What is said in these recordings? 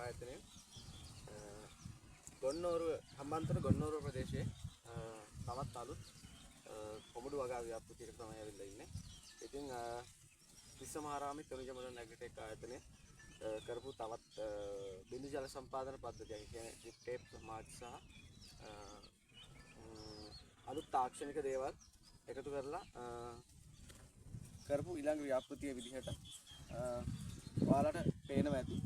ආයතනයේ ගොන්නෝරුව හම්බන්තොට ගොන්නෝරුව ප්‍රදේශයේ තවත් අලුත් කොමඩු වගා ව්‍යාපෘතියකට තමයි ඇවිල්ලා ඉන්නේ. ඉතින් විශ්වමහාරාමේ තොරජමන නැග්ටෙක් ආයතනයේ කරපු තවත් බිඳු ජල සම්පාදන පද්ධතියක් කියන්නේ ඩ්‍රිප් ටේප් මාර්ච් සහ අලුත් තාක්ෂණික දේවල් එකතු කරලා කරපු ඊළඟ ව්‍යාපෘතිය විදිහට ඔයාලට පේනවා ඇති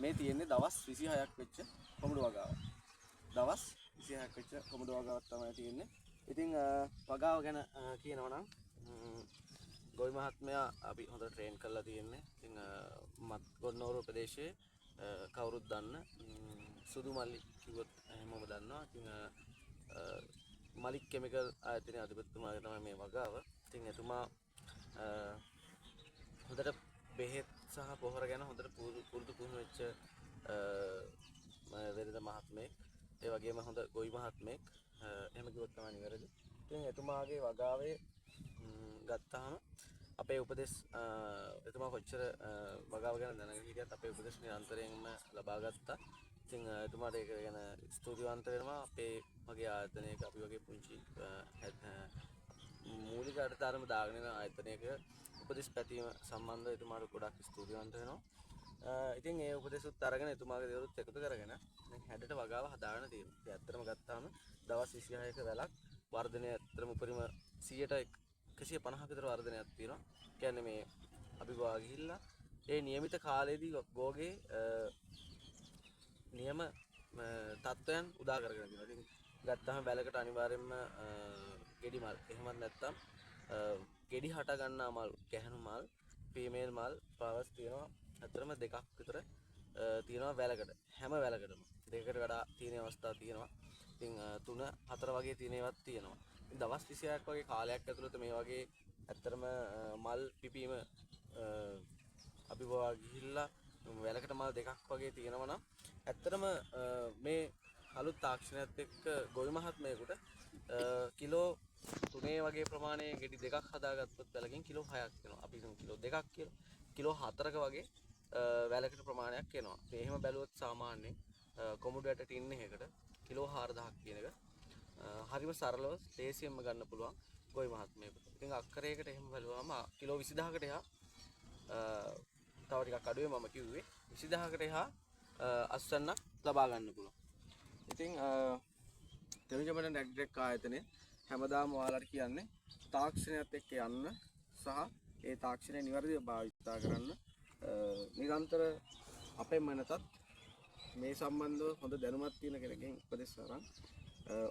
මේ තියෙන්නේ දවස් 26ක් වෙච්ච කොමඩු වගාවක්. දවස් 26ක් වෙච්ච කොමඩු වගාවක් තමයි තියෙන්නේ. ඉතින් වගාව ගැන කියනවා නම් ගොවි මහත්මයා අපි හොඳට ට්‍රේන් කරලා තියෙන්නේ. ඉතින් ගොන්නෝරුව ප්‍රදේශයේ කවුරුත් දන්න සුදු මල්ලි කිව්වොත් හැමෝම දන්නවා. ඉතින් මලික් කෙමිකල් ආයතනයේ අධිපතිතුමාගේ තමයි මේ වගාව. ඉතින් එතුමා හොඳට බෙහෙත් සහ පොහොර ගැන හොඳට පුරුදු පුහුණු වෙච්ච වෙළඳ මහත්මයෙක්. ඒ වගේම හොඳ ගොවි මහත්මයෙක්. එහෙම කිව්වොත් තමයි නිවැරදි. ඉතින් එතුමාගේ වගාවේ ගත්තාම අපේ උපදෙස් එතුමා කොච්චර වගාව ගැන දැනගෙන හිටියත් අපේ උපදෙස් නිරන්තරයෙන්ම ලබා ගත්තා. ඉතින් එතුමාට ඒක ගැන ස්තුතිවන්ත වෙනවා. අපේ වගේ ආයතනයක අපි වගේ පුංචි මූලික අඩතරම දාගෙන යන ආයතනයක උපදෙස් පැතීම සම්බන්ධව එතුමාට ගොඩක් ස්තුතිවන්ත වෙනවා. ඉතින් ඒ උපදෙසුත් අරගෙන එතුමාගේ දේවලුත් එකතු කරගෙන දැන් හැඩට වගාව හදාගෙන තියෙනවා. ඉතින් ඇත්තටම ගත්තාම දවස් 26ක වැලක් වර්ධනය ඇත්තටම උපරිම 150ක විතර වර්ධනයක් තියෙනවා. කියන්නේ මේ අපි ගෝවා ගිහිල්ලා ඒ નિયમિત කාලයේදී ගෝගේ නියම තත්වයන් උදා කරගෙන තියෙනවා. ඉතින් ගත්තාම වැලකට අනිවාර්යයෙන්ම ගෙඩි මල් එහෙමත් නැත්නම් ගෙඩි හට ගන්නා මල් ගැහණු මල් ෆීමේල් මල් ෆ්ලවර්ස් තියෙනවා. අතරම දෙකක් විතර තියෙනවා වැලකට. හැම වැලකටම දෙකකට වඩා තියෙන අවස්ථා තියෙනවා. ඉතින් 3 4 වගේ තියෙන ඒවාත් තියෙනවා. ඉතින් දවස් 26ක් වගේ කාලයක් ඇතුළත මේ වගේ ඇත්තටම මල් පිපීම අපි ගෝවා ගිහිල්ලා වැලකට මල් දෙකක් වගේ තියෙනවා නම් ඇත්තටම මේ අලුත් තාක්ෂණයත් එක්ක ගොවි මහත්මයෙකුට කිලෝ 3 වගේ ප්‍රමාණයේ ගෙඩි දෙකක් හදාගත්තොත් වැලකින් කිලෝ 6ක් වෙනවා. අපි හිතමු කිලෝ 2ක් කියලා. කිලෝ 4ක වගේ වැලකට ප්‍රමාණයක් එනවා. මේ එහෙම බැලුවොත් සාමාන්‍යයෙන් කොමුඩු ඇට ටින් එකකට කිලෝ 4000ක් කියන එක හරිම සරලව ලේසියෙන්ම ගන්න පුළුවන් ගොවි මහත්මයෙකුට. ඉතින් අක්කරයකට එහෙම බැලුවාම කිලෝ 20000කට එහා තව ටිකක් අඩුවේ මම කිව්වේ 20000කට එහා අස්වැන්නක් ලබා ගන්න පුළුවන්. ඉතින් තෙමිජමන නැග්ටෙක් ආයතනයේ හැමදාම ඔයාලට කියන්නේ තාක්ෂණයත් එක්ක යන්න සහ ඒ තාක්ෂණය නිවැරදිව භාවිත කරන්න නිරන්තර අපේ මනසත් මේ සම්බන්ධව හොඳ දැනුමක් තියෙන කෙනකින් උපදෙස් අරන්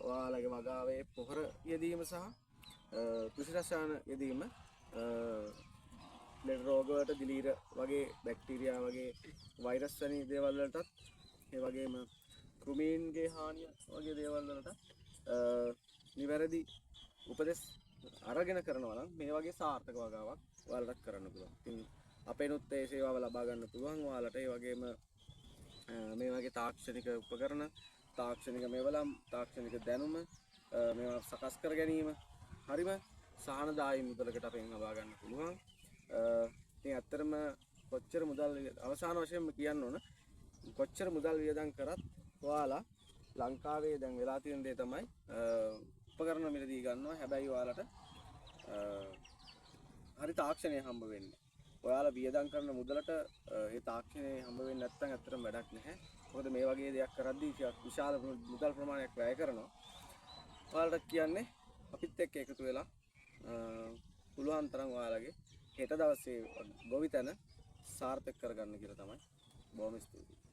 ඔයාලගේ වගාවේ පොහොර යෙදීම සහ කෘෂි යෙදීම ලෙඩ රෝග වලට දිලීර වගේ බැක්ටීරියා වගේ වෛරස් වැනි දේවල් වලටත් ඒ වගේම කෘමීන්ගේ හානිය වගේ දේවල් වලට නිවැරදි උපදෙස් අරගෙන කරනවා නම් මේ වගේ සාර්ථක වගාවක් ඔයාලට කරන්න පුළුවන්. ඉතින් අපේනුත් ඒ සේවාව ලබා ගන්න පුළුවන් ඔයාලට. ඒ වගේම මේ වගේ තාක්ෂණික උපකරණ, තාක්ෂණික මෙවලම්, තාක්ෂණික දැනුම මේවා සකස් කර ගැනීම හරිම සහනදායී මුදලකට අපෙන් ලබා ගන්න පුළුවන්. ඉතින් ඇත්තටම කොච්චර මුදල් අවසාන වශයෙන්ම කියන්න ඕන කොච්චර මුදල් වියදම් කරත් ඔයාලා ලංකාවේ දැන් වෙලා තියෙන දේ තමයි උපකරණ මිලදී ගන්නවා. හැබැයි ඔයාලට හරි තාක්ෂණය හම්බ වෙන්නේ. ඔයාලා වියදම් කරන මුදලට ඒ තාක්ෂණය හම්බ වෙන්නේ නැත්නම් ඇත්තටම වැඩක් නැහැ. මොකද මේ වගේ දෙයක් කරද්දී විශාල මුදල් ප්‍රමාණයක් වැය කරනවා. ඔයාලට කියන්නේ අපිත් එක්ක එකතු වෙලා පුළුවන් තරම් ඔයාලගේ හෙට දවසේ ගොවිතැන සාර්ථක කරගන්න කියලා තමයි. බොහොම ස්තුතියි.